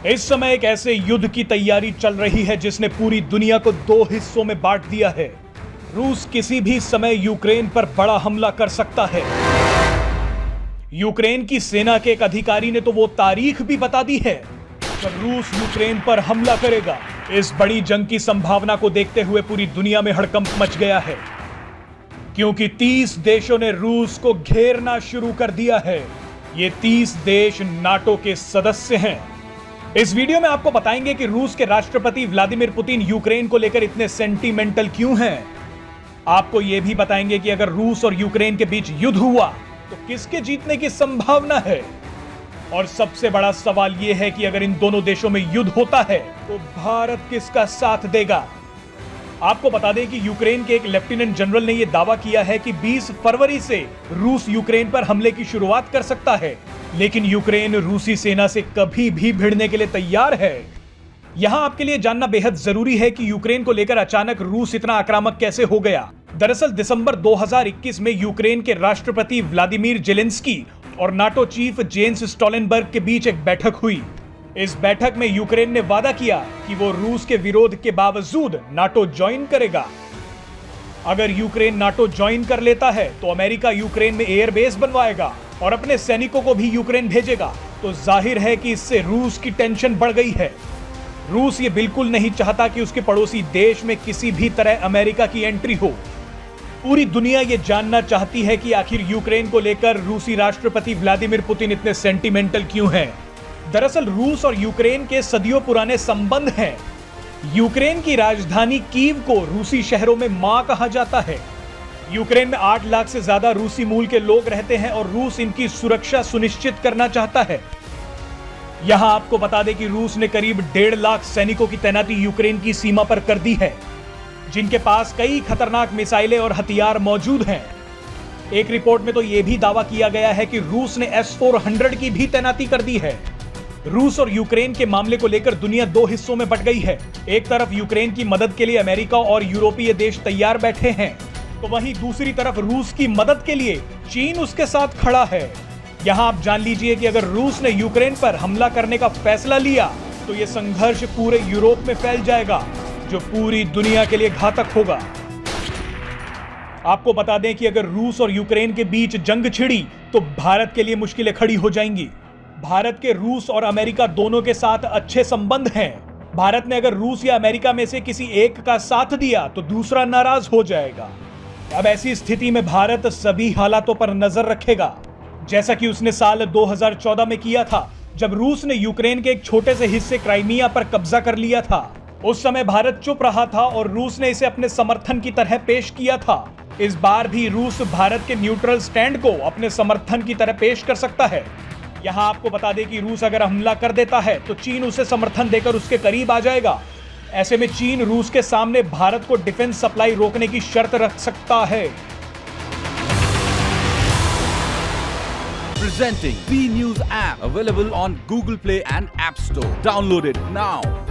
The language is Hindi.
इस समय एक ऐसे युद्ध की तैयारी चल रही है जिसने पूरी दुनिया को दो हिस्सों में बांट दिया है। रूस किसी भी समय यूक्रेन पर बड़ा हमला कर सकता है। यूक्रेन की सेना के एक अधिकारी ने तो वो तारीख भी बता दी है जब रूस यूक्रेन पर हमला करेगा। इस बड़ी जंग की संभावना को देखते हुए पूरी दुनिया में हड़कंप मच गया है, क्योंकि 30 देशों ने रूस को घेरना शुरू कर दिया है। ये 30 देश नाटो के सदस्य हैं। इस वीडियो में आपको बताएंगे कि रूस के राष्ट्रपति व्लादिमीर पुतिन यूक्रेन को लेकर इतने सेंटीमेंटल क्यों हैं। आपको यह भी बताएंगे कि अगर रूस और यूक्रेन के बीच युद्ध हुआ तो किसके जीतने की संभावना है। और सबसे बड़ा सवाल यह है कि अगर इन दोनों देशों में युद्ध होता है तो भारत किसका साथ देगा। आपको बता दें कि यूक्रेन के एक लेफ्टिनेंट जनरल ने यह दावा किया है कि 20 फरवरी से रूस यूक्रेन पर हमले की शुरुआत कर सकता है, लेकिन यूक्रेन रूसी सेना से कभी भी भिड़ने के लिए तैयार है। यहां आपके लिए जानना बेहद जरूरी है कि यूक्रेन को लेकर अचानक रूस इतना आक्रामक कैसे हो गया। दरअसल दिसंबर 2021 में यूक्रेन के राष्ट्रपति व्लादिमीर जेलेंस्की और नाटो चीफ जेंस स्टोलनबर्ग के बीच एक बैठक हुई। इस बैठक में यूक्रेन ने वादा किया कि वो रूस के विरोध के बावजूद नाटो ज्वाइन करेगा। अगर यूक्रेन नाटो ज्वाइन कर लेता है तो अमेरिका यूक्रेन में एयरबेस बनवाएगा और अपने सैनिकों को भी यूक्रेन भेजेगा। तो जाहिर है कि इससे रूस की टेंशन बढ़ गई है। रूस ये बिल्कुल नहीं चाहता कि उसके पड़ोसी देश में किसी भी तरह अमेरिका की एंट्री हो। पूरी दुनिया ये जानना चाहती है कि आखिर यूक्रेन को लेकर रूसी राष्ट्रपति व्लादिमीर पुतिन इतने सेंटिमेंटल क्यों हैं। दरअसल रूस और यूक्रेन के सदियों पुराने संबंध हैं। यूक्रेन की राजधानी कीव को रूसी शहरों में मां कहा जाता है। यूक्रेन में 8 लाख से ज्यादा रूसी मूल के लोग रहते हैं और रूस इनकी सुरक्षा सुनिश्चित करना चाहता है। यहां आपको बता दें कि रूस ने करीब 1.5 लाख सैनिकों की तैनाती यूक्रेन की सीमा पर कर दी है, जिनके पास कई खतरनाक मिसाइलें और हथियार मौजूद हैं। एक रिपोर्ट में तो यह भी दावा किया गया है कि रूस ने S-400 की भी तैनाती कर दी है। रूस और यूक्रेन के मामले को लेकर दुनिया दो हिस्सों में बट गई है। एक तरफ यूक्रेन की मदद के लिए अमेरिका और यूरोपीय देश तैयार बैठे हैं, तो वहीं दूसरी तरफ रूस की मदद के लिए चीन उसके साथ खड़ा है। यहां आप जान लीजिए कि अगर रूस ने यूक्रेन पर हमला करने का फैसला लिया तो यह संघर्ष पूरे यूरोप में फैल जाएगा, जो पूरी दुनिया के लिए घातक होगा। आपको बता दें कि अगर रूस और यूक्रेन के बीच जंग छिड़ी तो भारत के लिए मुश्किलें खड़ी हो जाएंगी। भारत के रूस और अमेरिका दोनों के साथ अच्छे संबंध हैं। भारत ने अगर रूस या अमेरिका में से किसी एक का साथ दिया तो दूसरा नाराज हो जाएगा। अब ऐसी स्थिति में भारत सभी हालातों पर नजर रखेगा, जैसा कि उसने साल 2014 में किया था, जब रूस ने यूक्रेन के एक छोटे से हिस्से क्राइमिया पर कब्जा कर लिया था। उस समय भारत चुप रहा था और रूस ने इसे अपने समर्थन की तरह पेश किया था। इस बार भी रूस भारत के न्यूट्रल स्टैंड को अपने समर्थन की तरह पेश कर सकता है। यहां आपको बता दें कि रूस अगर हमला कर देता है तो चीन उसे समर्थन देकर उसके करीब आ जाएगा। ऐसे में चीन रूस के सामने भारत को डिफेंस सप्लाई रोकने की शर्त रख सकता है। Presenting B News app, available on Google Play and App Store. Download it now.